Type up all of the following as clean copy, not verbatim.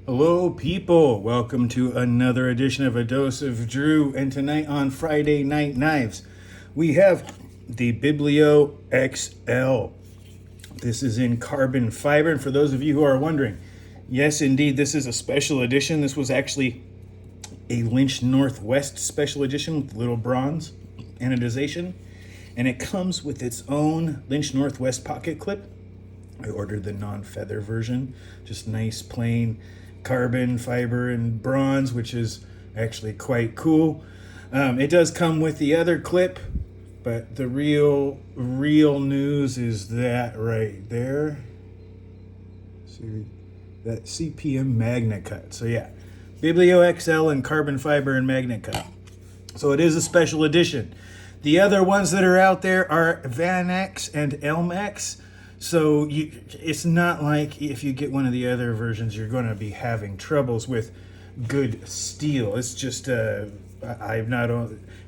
Hello, people. Welcome to another edition of A Dose of Drew. And tonight on Friday Night Knives, we have the Biblio XL. This is in carbon fiber. And for those of you who are wondering, yes, indeed, this is a special edition. This was actually a Lynch Northwest special edition with little bronze anodization. And it comes with its own Lynch Northwest pocket clip. I ordered the non-feather version, just nice plain carbon fiber and bronze, which is actually quite cool. It does come with the other clip, but the real news is that right there. See that CPM magnet cut. So yeah, Biblio XL and carbon fiber and magnet cut. So it is a special edition. The other ones that are out there are Van X and Elmex. So it's not like if you get one of the other versions, you're going to be having troubles with good steel. It's just, I've not,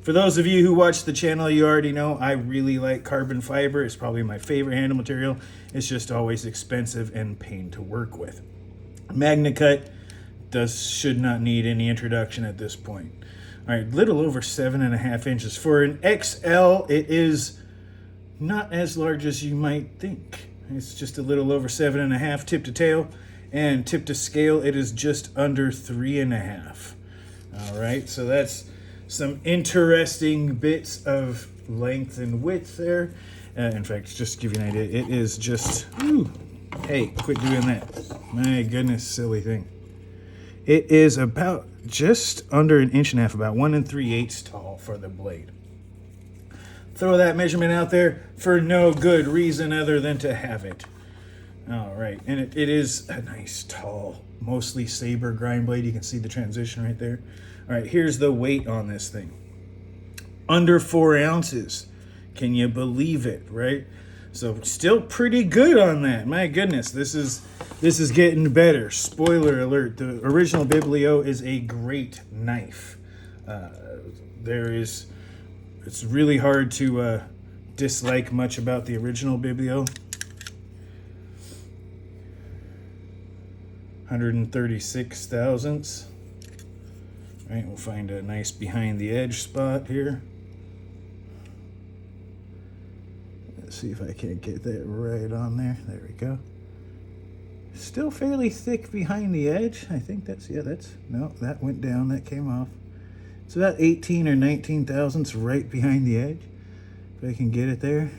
for those of you who watch the channel, you already know I really like carbon fiber. It's probably my favorite handle material. It's just always expensive and pain to work with. MagnaCut should not need any introduction at this point. All right, little over 7.5 inches. For an XL, it is not as large as you might think. It's just a little over 7.5 tip to tail, and tip to scale it is just under 3.5. All right, so that's some interesting bits of length and width there. In fact, just to give you an idea, it is just, hey, quit doing that. My goodness, silly thing. It is about just under 1.5 inches, about 1 3/8 tall for the blade. Throw that measurement out there for no good reason other than to have it. All right, and it is a nice, tall, mostly saber grind blade. You can see the transition right there. All right, here's the weight on this thing. Under 4 ounces. Can you believe it, right? So still pretty good on that. My goodness, this is getting better. Spoiler alert, the original Biblio is a great knife. It's really hard to dislike much about the original Biblio. 136 thousandths. All right, we'll find a nice behind the edge spot here. Let's see if I can't get that right on there. There we go. Still fairly thick behind the edge. I think no, that went down, that came off. It's about 18 or 19 thousandths right behind the edge. If I can get it there.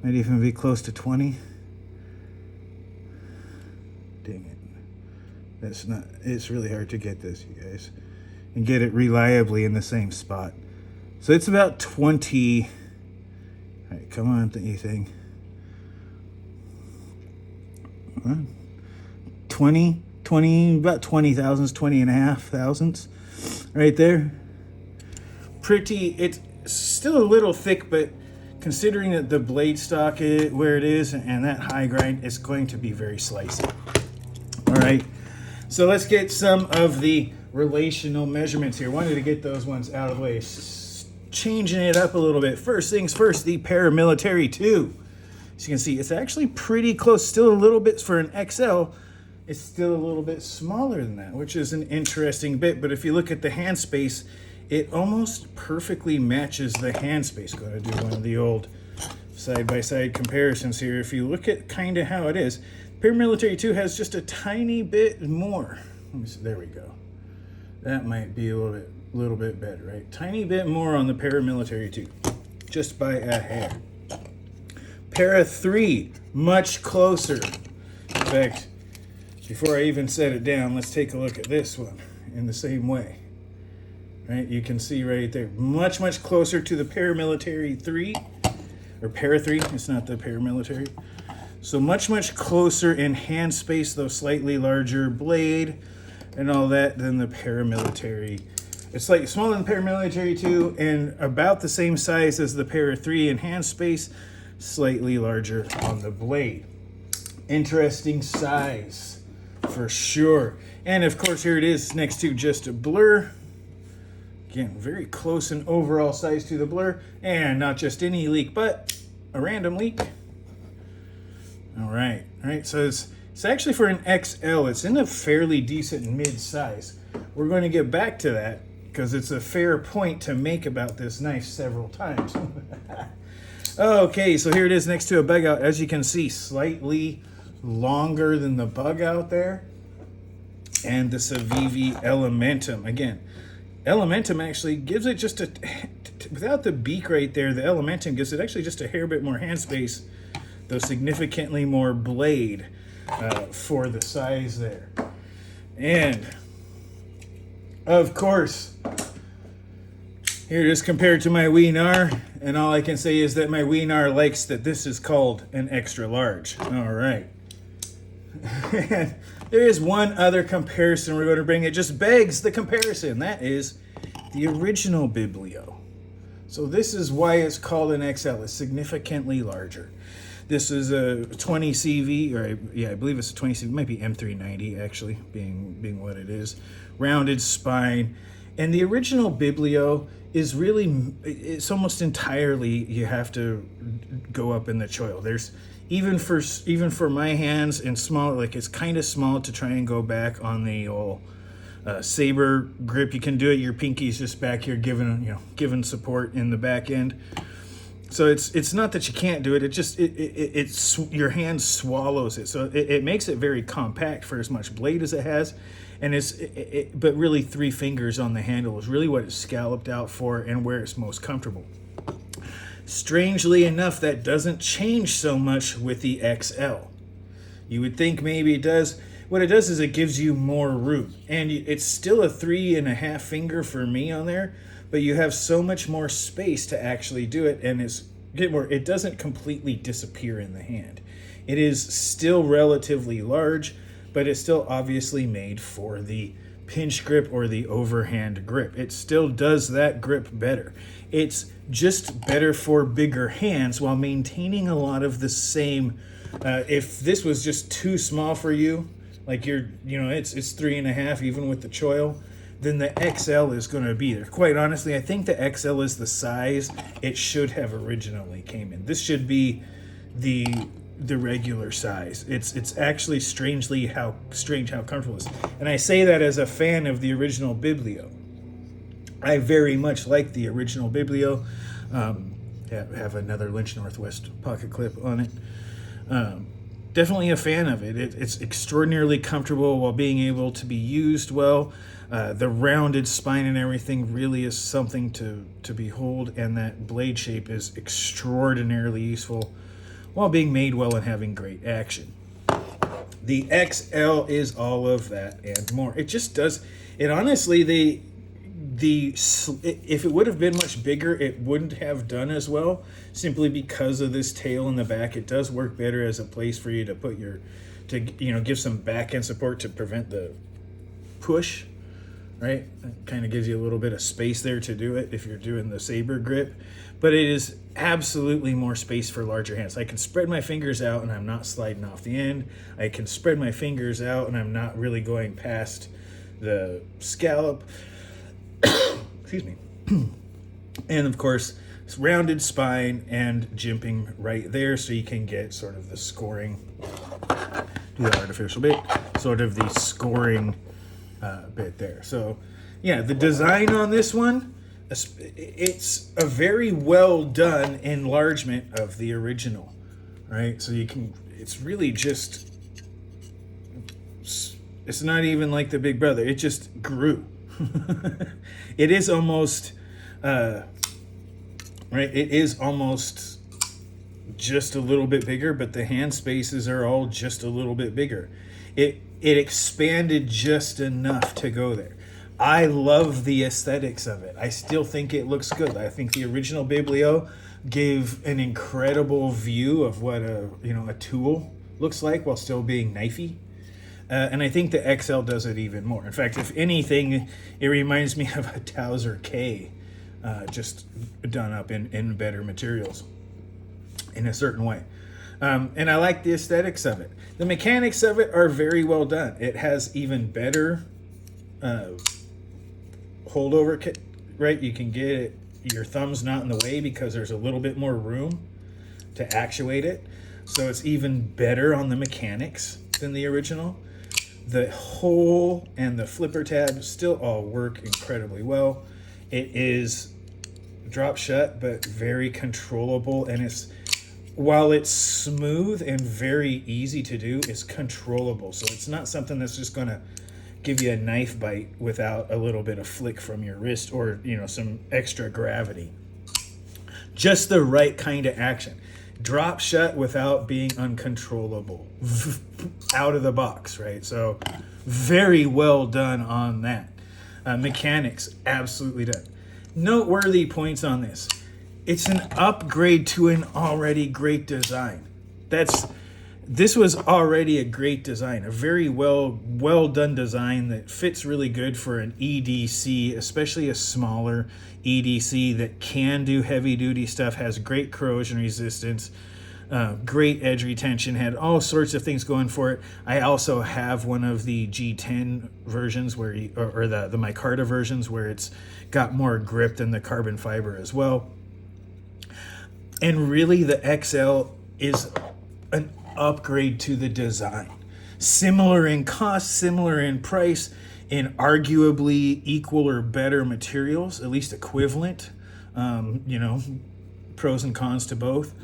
Might even be close to 20. Dang it. It's really hard to get this, you guys. And get it reliably in the same spot. So it's about 20. All right, come on, thing. about 20 thousandths, 20.5 thousandths. Right there. It's still a little thick, but considering that the blade stock is where it is and that high grind, it's going to be very slicey. All right, so let's get some of the relational measurements here. Wanted to get those ones out of the way. Changing it up a little bit. First things first, the Paramilitary 2. As you can see, it's actually pretty close. Still a little bit for an XL. It's still a little bit smaller than that, which is an interesting bit. But if you look at the hand space, it almost perfectly matches the hand space. Going to do one of the old side-by-side comparisons here. If you look at kind of how it is, Paramilitary 2 has just a tiny bit more. Let me see. There we go. That might be a little bit better, right? Tiny bit more on the Paramilitary 2, just by a hair. Para 3, much closer. In fact, before I even set it down, let's take a look at this one in the same way. Right, you can see right there, much closer to the Paramilitary 3, or Para 3, it's not the Paramilitary. So much closer in hand space, though slightly larger blade and all that than the Paramilitary. It's slightly smaller than the Paramilitary 2 and about the same size as the Para 3 in hand space, slightly larger on the blade. Interesting size. For sure. And of course, here it is next to just a blur. Again, very close in overall size to the blur. And not just any leak, but a random leak. All right. So it's It's actually for an XL. It's in a fairly decent mid-size. We're going to get back to that because it's a fair point to make about this knife several times. Okay, so here it is next to a bug out. As you can see, slightly longer than the bug out there. And the Civivi Elementum. Again, Elementum actually gives it just a, without the beak right there, the Elementum gives it actually just a hair bit more hand space, though significantly more blade for the size there. And of course, here it is compared to my Weenar, and all I can say is that my Weenar likes that this is called an extra large. All right. And there is one other comparison we're going to bring. It just begs the comparison. That is the original Biblio. So this is why it's called an XL. It's significantly larger. This is a 20 CV, or yeah, I believe it's a 20 CV. It might be M390 actually, being what it is. Rounded spine. And the original Biblio is really, it's almost entirely, you have to go up in the choil. There's, even for my hands and small, like it's kind of small to try and go back on the old saber grip. You can do it. Your pinky's just back here giving support in the back end. So it's not that you can't do it. It just it's your hand swallows it. So it makes it very compact for as much blade as it has, and but really 3 fingers on the handle is really what it's scalloped out for and where it's most comfortable. Strangely enough, that doesn't change so much with the XL. You would think maybe it does. What it does is it gives you more room, and it's still a 3.5 finger for me on there, but you have so much more space to actually do it, and it doesn't completely disappear in the hand. It is still relatively large, but it's still obviously made for the pinch grip or the overhand grip. It still does that grip better. It's just better for bigger hands while maintaining a lot of the same. If this was just too small for you, like it's 3.5 even with the choil, then the XL is going to be there. Quite honestly, I think the XL is the size it should have originally came in. This should be the regular size. It's actually strange how comfortable it is. And I say that as a fan of the original Biblio. I very much like the original Biblio. Have another Lynch Northwest pocket clip on it. Definitely a fan of it. It's extraordinarily comfortable while being able to be used well. The rounded spine and everything really is something to behold, and that blade shape is extraordinarily useful while being made well and having great action. The XL is all of that and more. It just does. It honestly, if it would have been much bigger, it wouldn't have done as well, simply because of this tail in the back. It does work better as a place for you to put give some back end support to prevent the push, right? It kind of gives you a little bit of space there to do it if you're doing the saber grip, but it is absolutely more space for larger hands. I can spread my fingers out and I'm not sliding off the end. I can spread my fingers out and I'm not really going past the scallop. Excuse me. And of course, it's rounded spine and jimping right there, so you can get sort of the scoring, do the artificial bit, sort of the scoring bit there. So yeah, the design on this one, it's a very well done enlargement of the original, right? So it's really just, it's not even like the big brother, it just grew. It is almost right, it is almost just a little bit bigger, but the hand spaces are all just a little bit bigger. It expanded just enough to go there. I love the aesthetics of it. I still think it looks good. I think the original Biblio gave an incredible view of what a tool looks like while still being knifey. And I think the XL does it even more. In fact, if anything, it reminds me of a Towser K, just done up in better materials in a certain way. And I like the aesthetics of it. The mechanics of it are very well done. It has even better holdover kit, right? You can get it, your thumb's not in the way because there's a little bit more room to actuate it. So it's even better on the mechanics. than the original. The hole and the flipper tab still all work incredibly well. It is drop shut, but very controllable, and while it's smooth and very easy to do, it's controllable. So it's not something that's just going to give you a knife bite without a little bit of flick from your wrist or, some extra gravity. Just the right kind of action. Drop shut without being uncontrollable out of the box, right? So very well done on that. Mechanics, absolutely done. Noteworthy points on this. It's an upgrade to an already great design. This was already a great design, a very well done design that fits really good for an EDC, especially a smaller EDC that can do heavy duty stuff, has great corrosion resistance, great edge retention, had all sorts of things going for it. I also have one of the G10 versions or the micarta versions where it's got more grip than the carbon fiber as well. And really the XL is an upgrade to the design. Similar in cost, similar in price, in arguably equal or better materials, at least equivalent, pros and cons to both,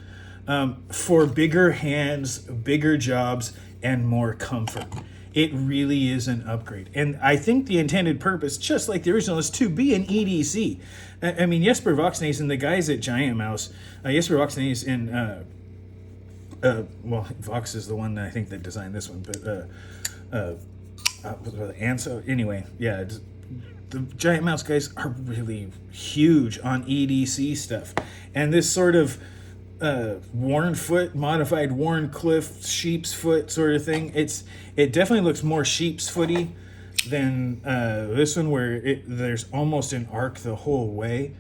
for bigger hands, bigger jobs, and more comfort. It really is an upgrade. And I think the intended purpose, just like the original, is to be an EDC. I mean, Jesper Voxnaes and the guys at Giantmouse, Jesper Voxnaes and Vox is the one that I think that designed this one, but Anso. Anyway, yeah, the Giantmouse guys are really huge on EDC stuff, and this sort of worn foot, modified Warncliffe sheep's foot sort of thing. It definitely looks more sheep's footy than this one, where there's almost an arc the whole way.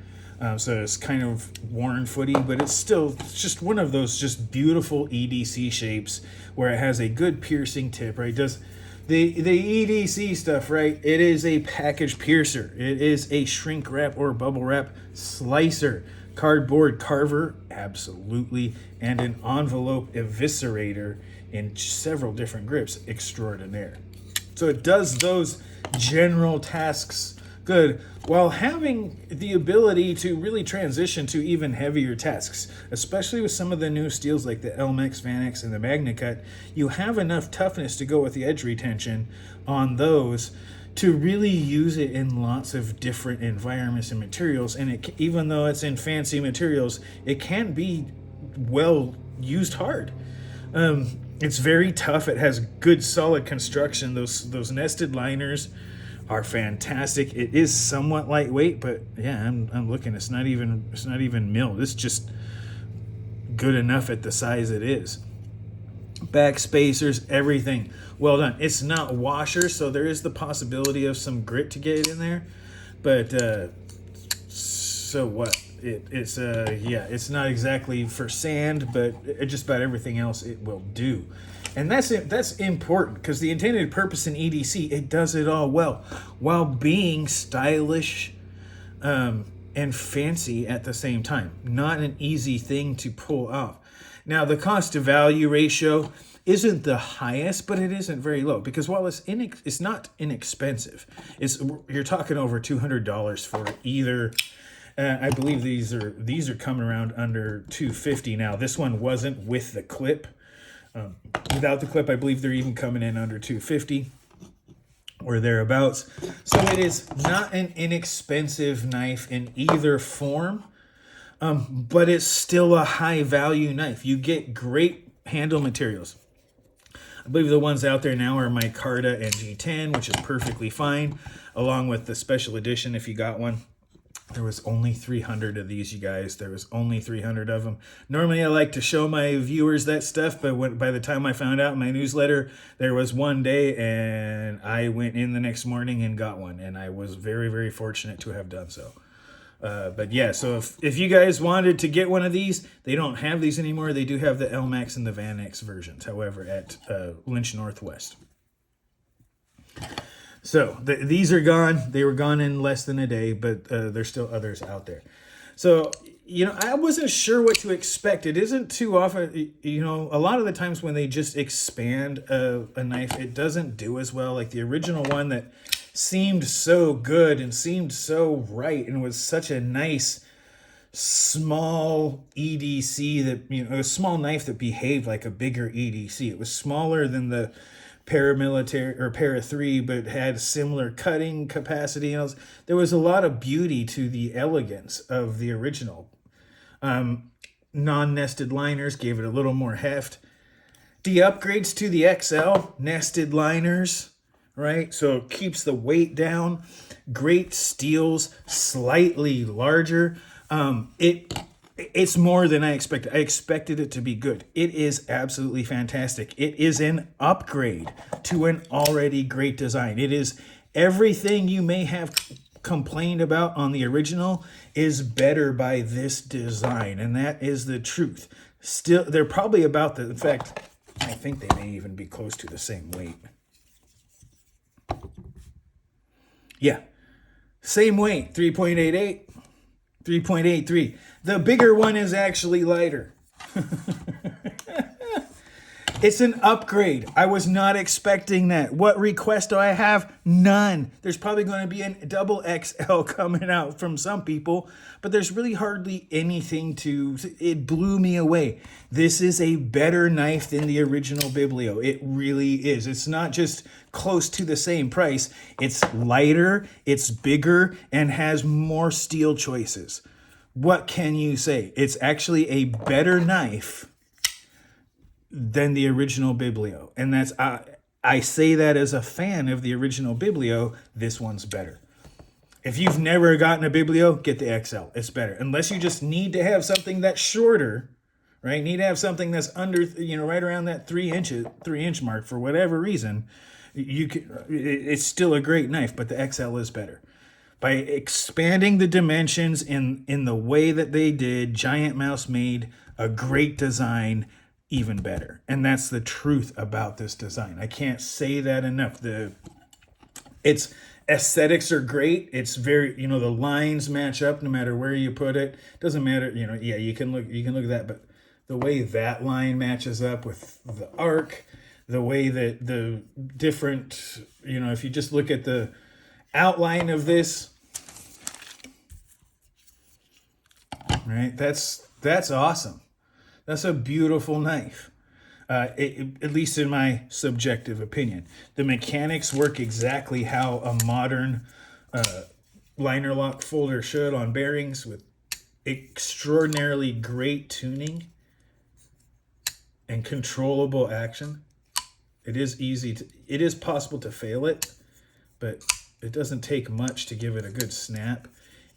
So it's kind of worn footy, but it's just one of those just beautiful EDC shapes where it has a good piercing tip, right? Does the EDC stuff, right? It is a package piercer. It is a shrink wrap or bubble wrap slicer. Cardboard carver, absolutely, and an envelope eviscerator in several different grips, extraordinaire. So it does those general tasks good while having the ability to really transition to even heavier tasks, especially with some of the new steels like the Elmex, Vanex, and the MagnaCut. You have enough toughness to go with the edge retention on those to really use it in lots of different environments and materials. And even though it's in fancy materials, it can be well used hard. It's very tough. It has good solid construction. Those nested liners are fantastic. It is somewhat lightweight, but yeah, I'm looking. It's not even milled. It's just good enough at the size it is. Back spacers, everything well done. It's not washer, so there is the possibility of some grit to get in there, but so what? It's not exactly for sand, but just about everything else it will do. And that's important, because the intended purpose in EDC, it does it all well while being stylish and fancy at the same time. Not an easy thing to pull off. Now, the cost to value ratio isn't the highest, but it isn't very low, because while it's not inexpensive, you're talking over $200 for either. I believe these are coming around under $250 now. This one wasn't with the clip. Without the clip, I believe they're even coming in under $250 or thereabouts. So it is not an inexpensive knife in either form, but it's still a high value knife. You get great handle materials. I believe the ones out there now are micarta and G10, which is perfectly fine, along with the special edition if you got one. There was only 300 of these, you guys. There was only 300 of them. Normally, I like to show my viewers that stuff, but by the time I found out in my newsletter, there was one day, and I went in the next morning and got one, and I was very, very fortunate to have done so. But yeah, so if you guys wanted to get one of these, they don't have these anymore. They do have the Elmex and the Vanex versions, however, at Lynch Northwest. So these are gone. They were gone in less than a day, but there's still others out there. So I wasn't sure what to expect. It isn't too often, a lot of the times when they just expand a knife, it doesn't do as well. Like the original one that seemed so good and seemed so right and was such a nice small EDC that, a small knife that behaved like a bigger EDC. It was smaller than the paramilitary or para 3, but had similar cutting capacity. And there was a lot of beauty to the elegance of the original. Non-nested liners gave it a little more heft. The upgrades to the XL, nested liners, right? So it keeps the weight down. Great steels, slightly larger. It's more than I expected. I expected it to be good. It is absolutely fantastic. It is an upgrade to an already great design. It is everything you may have complained about on the original is better by this design, and that is the truth. Still, they're probably about in fact, I think they may even be close to the same weight. Yeah, same weight, 3.88, 3.83. The bigger one is actually lighter. It's an upgrade. I was not expecting that. What request do I have? None. There's probably going to be a double XL coming out from some people, but there's really hardly anything it blew me away. This is a better knife than the original Biblio. It really is. It's not just close to the same price. It's lighter, it's bigger, and has more steel choices. What can you say? It's actually a better knife than the original Biblio. And that's, I say that as a fan of the original Biblio, this one's better. If you've never gotten a Biblio, get the XL. It's better. Unless you just need to have something that's shorter, right? Need to have something that's under, right around that 3-inch mark for whatever reason. It's still a great knife, but the XL is better. By expanding the dimensions in the way that they did, Giantmouse made a great design even better. And that's the truth about this design. I can't say that enough. Its aesthetics are great. It's very, the lines match up no matter where you put it. Doesn't matter, yeah, you can look at that, but the way that line matches up with the arc, the way that the different, if you just look at the outline of this, right? That's awesome. That's a beautiful knife, at least in my subjective opinion. The mechanics work exactly how a modern liner lock folder should on bearings, with extraordinarily great tuning and controllable action. It is possible to fail it, but it doesn't take much to give it a good snap.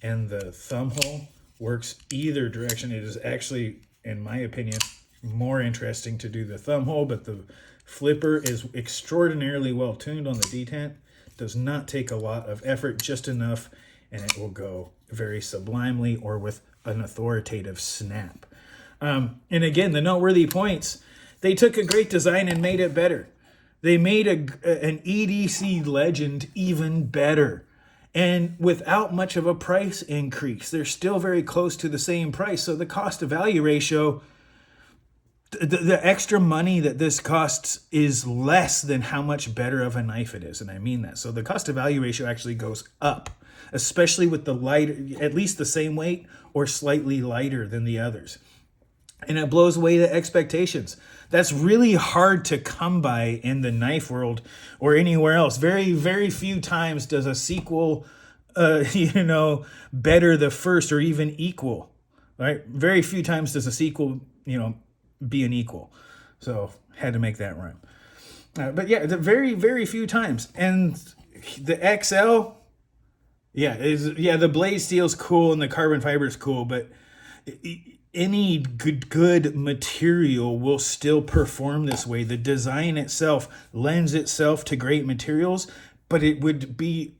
And the thumb hole works either direction. It is actually, in my opinion, more interesting to do the thumb hole, but the flipper is extraordinarily well tuned on the detent. Does not take a lot of effort, just enough, and it will go very sublimely or with an authoritative snap. And again, the noteworthy points, they took a great design and made it better. They made an EDC legend even better. And without much of a price increase, they're still very close to the same price. So the cost to value ratio, the extra money that this costs is less than how much better of a knife it is. And I mean that. So the cost to value ratio actually goes up, especially with the lighter, at least the same weight or slightly lighter than the others. And it blows away the expectations. That's really hard to come by in the knife world or anywhere else. Very, very few times does a sequel, better the first or even equal, right? Very few times does a sequel, be an equal. So had to make that rhyme. But yeah, the very, very few times. And the XL, the blade steel's cool and the carbon fiber is cool, but any good material will still perform this way. The design itself lends itself to great materials, but it would be,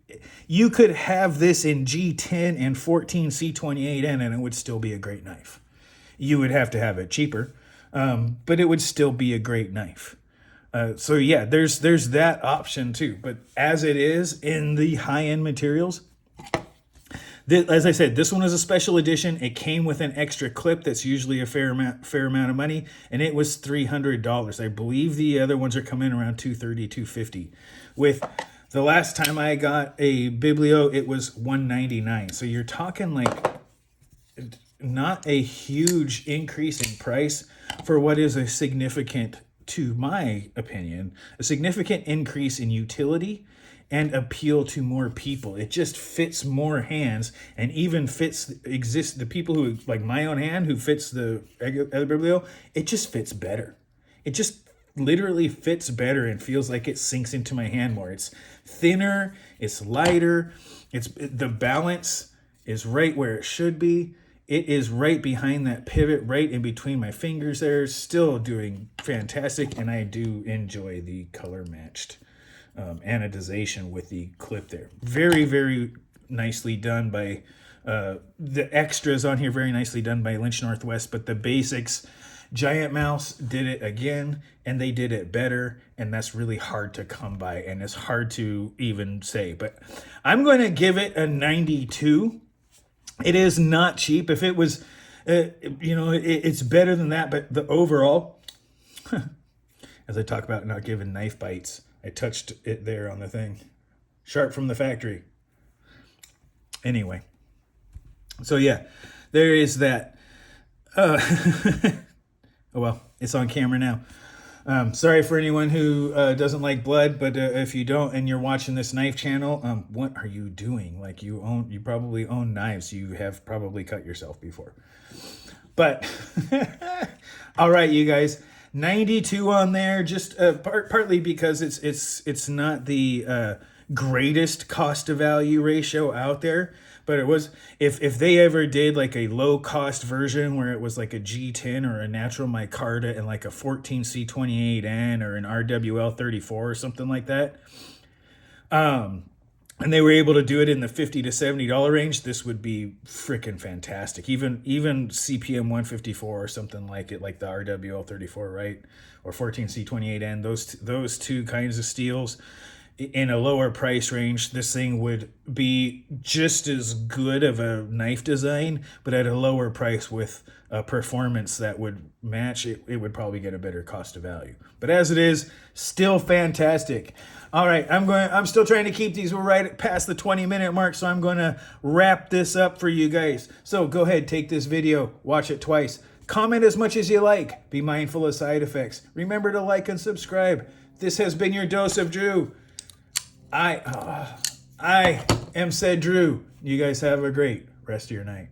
you could have this in G10 and 14 C28N and it would still be a great knife. You would have to have it cheaper, but it would still be a great knife. So yeah, there's that option too. But as it is in the high-end materials, As I said, this one was a special edition. It came with an extra clip that's usually a fair amount of money, and it was $300. I believe the other ones are coming around $230, $250. With the last time I got a Biblio, it was $199. So you're talking like not a huge increase in price for what is a significant, to my opinion, a significant increase in utility and appeal to more people. It just fits more hands, and even fits the people who, like my own hand, who fits the other Biblio, it just fits better. It just literally fits better and feels like it sinks into my hand more. It's thinner, it's lighter, the balance is right where it should be. It is right behind that pivot, right in between my fingers there, still doing fantastic, and I do enjoy the color matched anodization with the clip there. Very, very nicely done by the extras on here, very nicely done by Lynch Northwest, but the basics, Giantmouse did it again, and they did it better, and that's really hard to come by, and it's hard to even say, but I'm going to give it a 92. It is not cheap. If it was, it's better than that, but the overall, as I talk about not giving knife bites, I touched it there on the thing. Sharp from the factory. Anyway. So yeah, there is that. Oh well, it's on camera now. Sorry for anyone who doesn't like blood, but if you don't and you're watching this knife channel, what are you doing? Like you probably own knives. You have probably cut yourself before. But all right, you guys. 92 on there, just partly because it's not the greatest cost to value ratio out there, but it was, if they ever did like a low cost version where it was like a G10 or a natural micarta and like a 14C28N or an RWL34 or something like that, and they were able to do it in the $50 to $70 range, this would be freaking fantastic. Even CPM 154 or something like it, like the RWL 34, right? Or 14C28N, those two kinds of steels in a lower price range, this thing would be just as good of a knife design, but at a lower price with a performance that would match it. It would probably get a better cost of value. But as it is, still fantastic. All right, I'm still trying to keep these. We're right past the 20-minute mark, so I'm going to wrap this up for you guys. So go ahead, take this video, watch it twice. Comment as much as you like. Be mindful of side effects. Remember to like and subscribe. This has been your dose of Drew. I am said Drew. You guys have a great rest of your night.